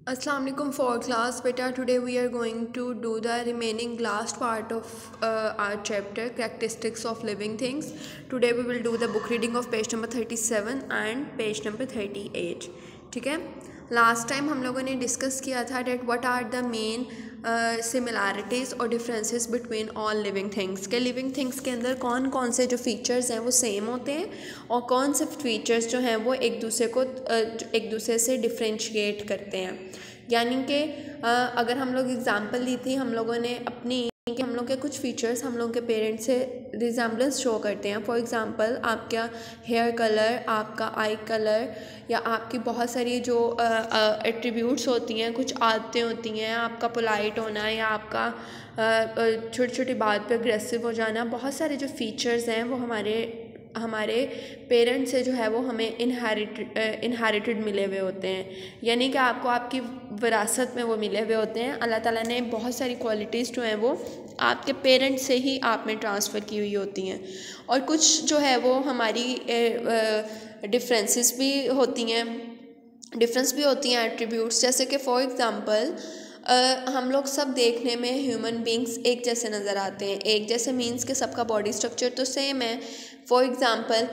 Assalamu alaikum for class beta. Today we are going to do the remaining last part of our chapter characteristics of living things. Today we will do the book reading of page number 37 and page number 38. ठीक है, last time हम लोगों ने discuss किया था that what are the main similarities और differences between all living things के living things के अंदर कौन कौन से जो फीचर्स हैं वो सेम होते हैं और कौन से फीचर्स जो हैं वो एक दूसरे से डिफ्रेंशिएट करते हैं। यानी कि अगर हम लोग एग्ज़ाम्पल ली थी हम लोगों ने अपनी कि हम लोग के कुछ फीचर्स हम लोग के पेरेंट्स से रिजेम्बलेंस शो करते हैं। फॉर एग्ज़ाम्पल आपका हेयर कलर, आपका आई कलर या आपकी बहुत सारी जो एट्रीब्यूट्स होती हैं, कुछ आदतें होती हैं, आपका पोलाइट होना या आपका छोटी छोटी बात पे अग्रेसिव हो जाना, बहुत सारे जो फीचर्स हैं वो हमारे पेरेंट्स से जो है वो हमें इनहेरिटेड मिले हुए होते हैं। यानी कि आपको आपकी विरासत में वो मिले हुए होते हैं। अल्लाह ताला ने बहुत सारी क्वालिटीज़ जो हैं वो आपके पेरेंट्स से ही आप में ट्रांसफ़र की हुई होती हैं और कुछ जो है वो हमारी डिफरेंस भी होती हैं एट्रीब्यूट्स। जैसे कि फॉर एग्ज़ाम्पल हम लोग सब देखने में ह्यूमन बींग्स एक जैसे नज़र आते हैं। एक जैसे मीन्स कि सबका बॉडी स्ट्रक्चर तो सेम है। फॉर एग्ज़ाम्पल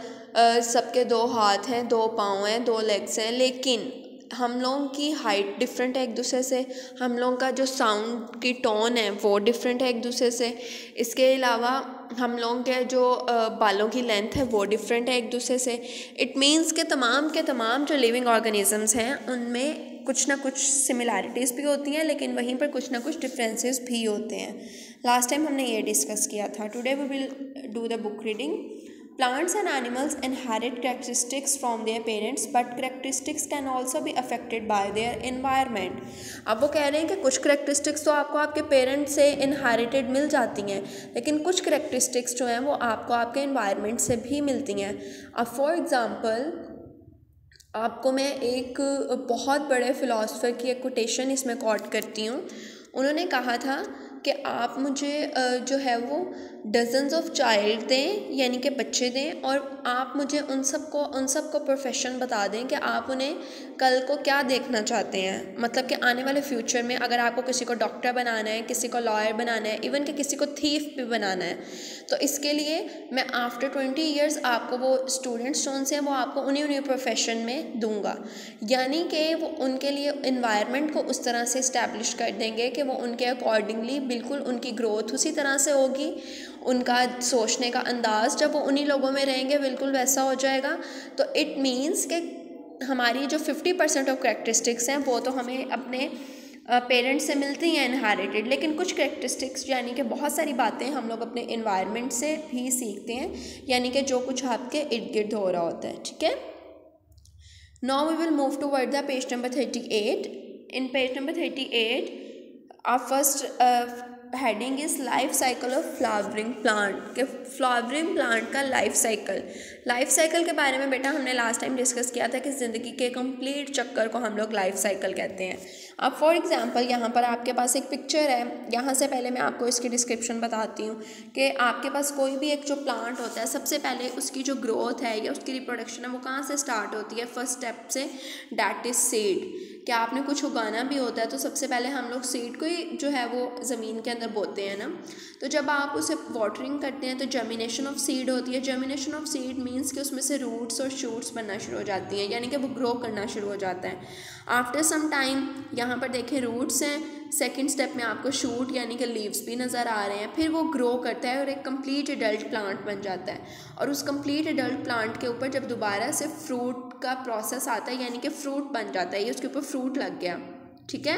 सबके 2 हाथ हैं, 2 पाँव हैं, 2 लेग्स हैं, लेकिन हम लोगों की हाइट डिफरेंट है एक दूसरे से। हम लोगों का जो साउंड की टोन है वो डिफरेंट है एक दूसरे से। इसके अलावा हम लोगों के जो बालों की लेंथ है वो डिफरेंट है एक दूसरे से। इट मीन्स के तमाम जो लिविंग ऑर्गेनिजम्स हैं उनमें कुछ ना कुछ सिमिलैरिटीज़ भी होती हैं, लेकिन वहीं पर कुछ ना कुछ डिफरेंसेस भी होते हैं। लास्ट टाइम हमने ये डिस्कस किया था। Today we will do the book reading. Plants and animals inherit characteristics from their parents, but characteristics can also be affected by their environment. अब वो कह रहे हैं कि कुछ characteristics तो आपको आपके पेरेंट्स से इनहेरिटेड मिल जाती हैं, लेकिन कुछ characteristics जो हैं वो आपको आपके environment से भी मिलती हैं। अब फॉर एग्ज़ाम्पल आपको मैं एक बहुत बड़े फ़िलासफ़र की एक कोटेशन इसमें कोट करती हूँ। उन्होंने कहा था कि आप मुझे जो है वो डजन्स ऑफ चाइल्ड दें, यानी कि बच्चे दें, और आप मुझे उन सबको प्रोफेशन बता दें कि आप उन्हें कल को क्या देखना चाहते हैं। मतलब कि आने वाले फ्यूचर में अगर आपको किसी को डॉक्टर बनाना है, किसी को लॉयर बनाना है, इवन कि किसी को थीफ भी बनाना है, तो इसके लिए मैं आफ्टर 20 ईयर्स आपको वो स्टूडेंट्स जो से हैं वो आपको उन्हीं प्रोफेशन में दूंगा। यानी कि वो उनके लिए इन्वायरमेंट को उस तरह से इस्टेब्लिश कर देंगे कि वो उनके अकॉर्डिंगली बिल्कुल उनकी ग्रोथ उसी तरह से होगी। उनका सोचने का अंदाज़ जब वो उन्हीं लोगों में रहेंगे बिल्कुल वैसा हो जाएगा। तो इट मीन्स कि हमारी जो 50% ऑफ कैरेक्टरिस्टिक्स हैं वो तो हमें अपने पेरेंट्स से मिलती हैं इनहेरिटेड, लेकिन कुछ कैरेक्टरिस्टिक्स यानी कि बहुत सारी बातें हम लोग अपने इन्वायरमेंट से भी सीखते हैं, यानी कि जो कुछ आपके इर्द गिर्द हो रहा होता है। ठीक है, now we will move toward the page number 38। In page number 38 our first heading is life cycle of flowering plant के फ्लावरिंग प्लांट का लाइफ साइकिल के बारे में बेटा हमने लास्ट टाइम डिस्कस किया था कि ज़िंदगी के कंप्लीट चक्कर को हम लोग लाइफ साइकिल कहते हैं। अब फॉर एग्जांपल यहाँ पर आपके पास एक पिक्चर है। यहाँ से पहले मैं आपको इसकी डिस्क्रिप्शन बताती हूँ कि आपके पास कोई भी एक जो प्लांट होता है सबसे पहले उसकी जो ग्रोथ है या उसकी रिप्रोडक्शन है वो कहाँ से स्टार्ट होती है? फर्स्ट स्टेप से, डैट इज़ सीड। क्या आपने कुछ उगाना भी होता है तो सबसे पहले हम लोग सीड को ही जो है वो ज़मीन के अंदर बोते हैं ना। तो जब आप उसे वाटरिंग करते हैं तो जर्मिनेशन ऑफ सीड होती है। जर्मिनेशन ऑफ सीड मींस कि उसमें से रूट्स और शूट्स बनना शुरू हो जाती हैं, यानी कि वो ग्रो करना शुरू हो जाता है। आफ्टर सम टाइम यहाँ पर देखें रूट्स हैं, सेकेंड स्टेप में आपको शूट यानी कि लीव्स भी नज़र आ रहे हैं। फिर वो ग्रो करता है और एक कंप्लीट एडल्ट प्लांट बन जाता है। और उस कंप्लीट एडल्ट प्लांट के ऊपर जब दोबारा से फ्रूट का प्रोसेस आता है, यानी कि फ्रूट बन जाता है, ये उसके ऊपर फ्रूट लग गया। ठीक है,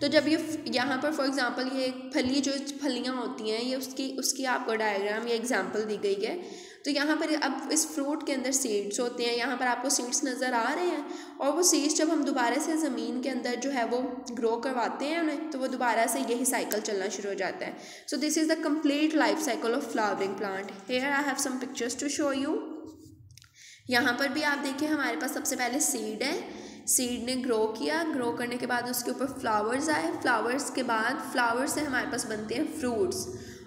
तो जब ये यहाँ पर फॉर एग्जांपल ये फलियाँ होती हैं, ये उसकी आपको डायग्राम या एग्जांपल दी गई है। तो यहाँ पर अब इस फ्रूट के अंदर सीड्स होते हैं, यहाँ पर आपको सीड्स नज़र आ रहे हैं, और वो सीड्स जब हम दोबारा से ज़मीन के अंदर जो है वो ग्रो करवाते हैं उन्हें, तो वो दोबारा से यही साइकिल चलना शुरू हो जाता है। So this is the complete life cycle of flowering plant. Here I have some pictures to show you. यहाँ पर भी आप देखिए हमारे पास सबसे पहले सीड है, सीड ने ग्रो किया, ग्रो करने के बाद उसके ऊपर फ्लावर्स आए, फ्लावर्स के बाद फ्लावर्स से हमारे पास बनते हैं फ्रूट्स,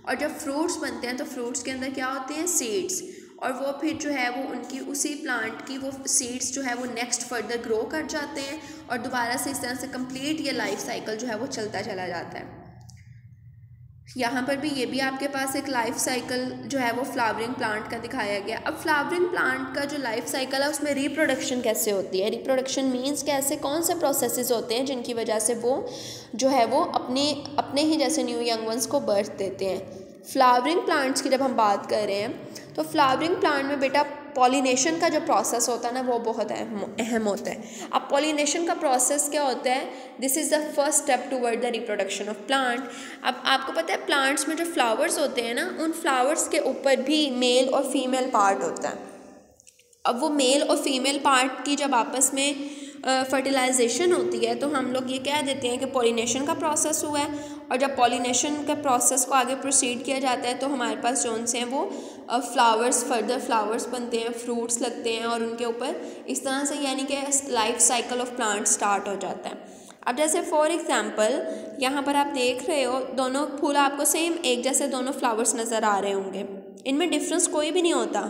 और जब फ्रूट्स बनते हैं तो फ्रूट्स के अंदर क्या होते हैं? सीड्स, और वो फिर जो है वो उनकी उसी प्लांट की वो सीड्स जो है वो नेक्स्ट फर्दर ग्रो कर जाते हैं और दोबारा से इस तरह से कंप्लीट ये लाइफ साइकिल जो है वो चलता चला जाता है। यहाँ पर भी ये भी आपके पास एक लाइफ साइकिल जो है वो फ्लावरिंग प्लांट का दिखाया गया। अब फ्लावरिंग प्लांट का जो लाइफ साइकिल है उसमें रिप्रोडक्शन कैसे होती है, रिप्रोडक्शन मीन्स कैसे कौन से प्रोसेसेस होते हैं जिनकी वजह से वो जो है वो अपने ही जैसे न्यू यंग वंस को बर्थ देते हैं। फ्लावरिंग प्लांट्स की जब हम बात कर रहे हैं तो फ्लावरिंग प्लांट में बेटा पॉलिनेशन का जो प्रोसेस होता है ना वो बहुत अहम होता है। अब पॉलिनेशन का प्रोसेस क्या होता है, this is the first step toward the reproduction of plant. अब आपको पता है प्लांट्स में जो फ्लावर्स होते हैं ना उन फ्लावर्स के ऊपर भी मेल और फीमेल पार्ट होता है। अब वो मेल और फीमेल पार्ट की जब आपस में फर्टिलाइजेशन होती है तो हम लोग ये कह देते हैं कि पॉलिनेशन का प्रोसेस हुआ है। और जब पॉलिनेशन का प्रोसेस को आगे प्रोसीड किया जाता है तो हमारे पास जोन से हैं वो फ्लावर्स, फर्दर फ्लावर्स बनते हैं, फ्रूट्स लगते हैं और उनके ऊपर इस तरह से यानी कि life cycle of plant start हो जाता है। अब जैसे फॉर एग्जांपल यहाँ पर आप देख रहे हो दोनों फूल आपको सेम एक जैसे दोनों फ्लावर्स नज़र आ रहे होंगे, इनमें डिफरेंस कोई भी नहीं होता।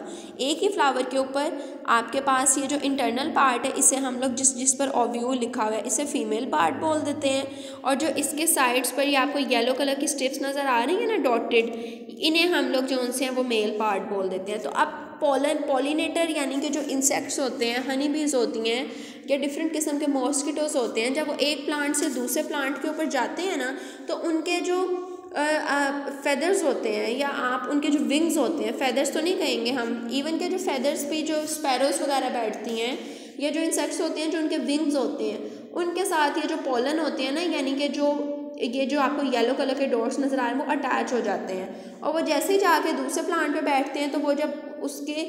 एक ही फ्लावर के ऊपर आपके पास ये जो इंटरनल पार्ट है इसे हम लोग जिस पर ओव्यूल लिखा हुआ है इसे फीमेल पार्ट बोल देते हैं, और जो इसके साइड्स पर ये आपको येलो कलर की स्ट्रिप्स नज़र आ रही है ना डॉटेड, इन्हें हम लोग जो उनसे हैं वो मेल पार्ट बोल देते हैं। तो अब पॉलिनेटर यानी कि जो इंसेक्ट्स होते हैं, हनी बीज होती हैं या डिफरेंट किस्म के मॉस्किटोस होते हैं, जब वो एक प्लांट से दूसरे प्लांट के ऊपर जाते हैं ना तो उनके जो फेदर्स होते हैं या आप उनके जो विंग्स होते हैं, फेदर्स तो नहीं कहेंगे हम, इवन के जो फेदर्स पे जो स्पैरोज वगैरह बैठती हैं या जो इंसेक्ट्स होते हैं जो उनके विंग्स होते हैं उनके साथ ये जो पोलन होते हैं ना यानी कि ये जो आपको येलो कलर के डॉट्स नज़र आ रहे हैं वो अटैच हो जाते हैं और वो जैसे ही जाके दूसरे प्लांट पे बैठते हैं तो वो जब उसके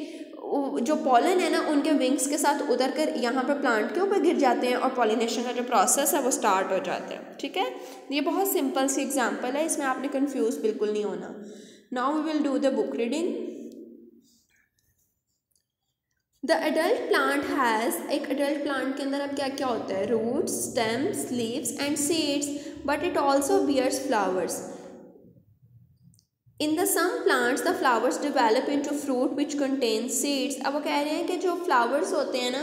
जो पॉलन है ना उनके विंग्स के साथ उतर कर यहाँ पर प्लांट के ऊपर गिर जाते हैं और पॉलिनेशन का जो प्रोसेस है वो स्टार्ट हो जाता है। ठीक है, ये बहुत सिंपल सी एग्जांपल है, इसमें आपने कंफ्यूज बिल्कुल नहीं होना। Now we will do the book reading. The adult plant has, एक अडल्ट प्लांट के अंदर अब क्या क्या होता है, roots, stems, leaves and seeds, but it also bears flowers. In the some plants the flowers develop into fruit which contains seeds। अब वो कह रहे हैं कि जो फ्लावर्स होते हैं ना,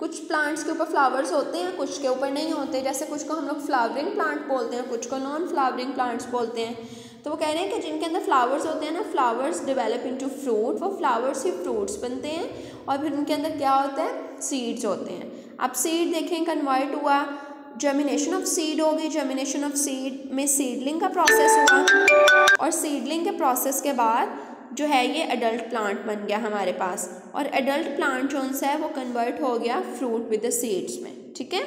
कुछ प्लांट्स के ऊपर फ्लावर्स होते हैं कुछ के ऊपर नहीं होते, जैसे कुछ को हम लोग फ्लावरिंग प्लांट बोलते हैं, कुछ को नॉन फ्लावरिंग प्लांट्स बोलते हैं। तो वो कह रहे हैं कि जिनके अंदर फ्लावर्स होते हैं ना, फ्लावर्स डेवलप इनटू फ्रूट, वो फ्लावर्स ही फ्रूट्स बनते हैं और फिर उनके अंदर क्या होता है, सीड्स होते हैं। अब सीड देखें कन्वर्ट हुआ, जर्मिनेशन ऑफ सीड होगी, जर्मिनेशन ऑफ सीड में सीडलिंग का प्रोसेस हुआ और सीडलिंग के प्रोसेस के बाद जो है ये अडल्ट प्लांट बन गया हमारे पास, और अडल्ट प्लांट जो सा है वो कन्वर्ट हो गया फ्रूट विद द सीड्स में। ठीक है,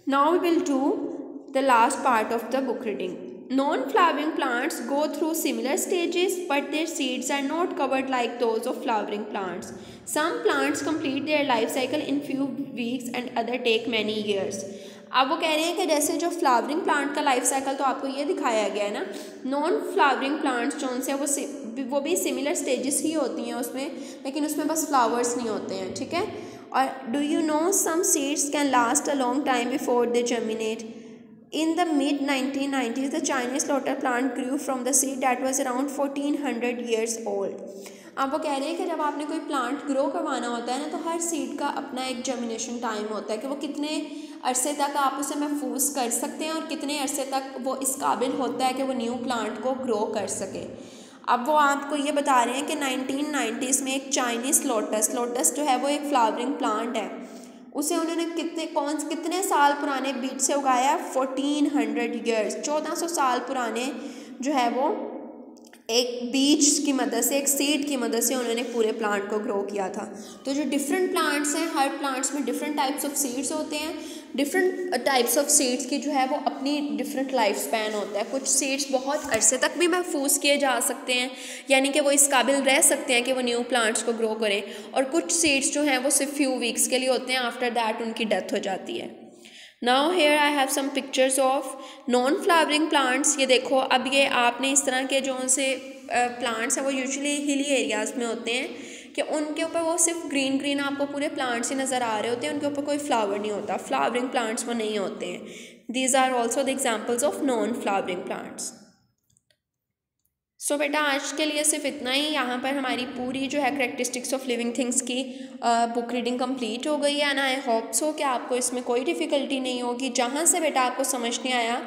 now we will do the last part of the book reading. Non flowering plants go through similar stages but their seeds are not covered like those of flowering plants. Some plants complete their life cycle in few weeks and other take many years. अब वो कह रहे हैं कि जैसे जो flowering plant का life cycle तो आपको ये दिखाया गया है ना, नॉन फ्लावरिंग प्लांट्स जो से वो भी सिमिलर स्टेजेस ही होती हैं उसमें, लेकिन उसमें बस फ्लावर्स नहीं होते हैं। ठीक है, और do you know some seeds can last a long time before they germinate. In the mid-1990s, the Chinese lotus plant grew from the seed that was around 1400 years old। अब वो कह रहे हैं कि जब आपने कोई प्लांट ग्रो करवाना होता है ना तो हर सीड का अपना एक जर्मिनेशन टाइम होता है कि वो कितने अरसे तक आप उसे महफूज कर सकते हैं और कितने अरसे तक वो इस काबिल होता है कि वो न्यू प्लांट को ग्रो कर सके। अब वो आपको ये बता रहे हैं कि 1990s में एक चाइनीज़ लोटस जो है वो एक फ्लावरिंग प्लांट है, उसे उन्होंने कितने साल पुराने बीज से उगाया, 1400 ईयर्स, 1400 साल पुराने जो है वो एक बीज की मदद से, एक सीड की मदद से उन्होंने पूरे प्लांट को ग्रो किया था। तो जो डिफरेंट प्लांट्स हैं, हर प्लांट्स में डिफरेंट टाइप्स ऑफ सीड्स होते हैं, डिफरेंट टाइप्स ऑफ सीड्स की जो है वो अपनी डिफरेंट लाइफ स्पैन होता है। कुछ सीड्स बहुत अरसे तक भी महफूज किए जा सकते हैं, यानी कि वो इस काबिल रह सकते हैं कि वो न्यू प्लांट्स को ग्रो करें, और कुछ सीड्स जो हैं वो सिर्फ फ्यू वीक्स के लिए होते हैं, आफ्टर दैट उनकी डेथ हो जाती है। Now here I have some pictures of non flowering plants. ये देखो, अब ये आपने इस तरह के जो से प्लांट्स हैं वो यूजुअली हिली एरियाज़ में होते हैं कि उनके ऊपर वो सिर्फ ग्रीन ग्रीन आपको पूरे प्लांट्स ही नज़र आ रहे होते हैं, उनके ऊपर कोई फ्लावर नहीं होता, फ्लावरिंग प्लांट्स वो नहीं होते हैं। These are also the examples of non flowering plants. So बेटा आज के लिए सिर्फ इतना ही। यहाँ पर हमारी पूरी जो है करैक्टरिस्टिक्स ऑफ लिविंग थिंग्स की बुक रीडिंग कंप्लीट हो गई है एंड आई होप सो कि आपको इसमें कोई डिफ़िकल्टी नहीं होगी। जहाँ से बेटा आपको समझ नहीं आया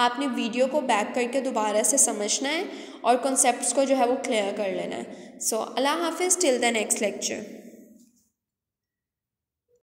आपने वीडियो को बैक करके दोबारा से समझना है और कॉन्सेप्ट्स को जो है वो क्लियर कर लेना है। सो अल्लाह हाफिज़ टिल द नेक्स्ट लेक्चर।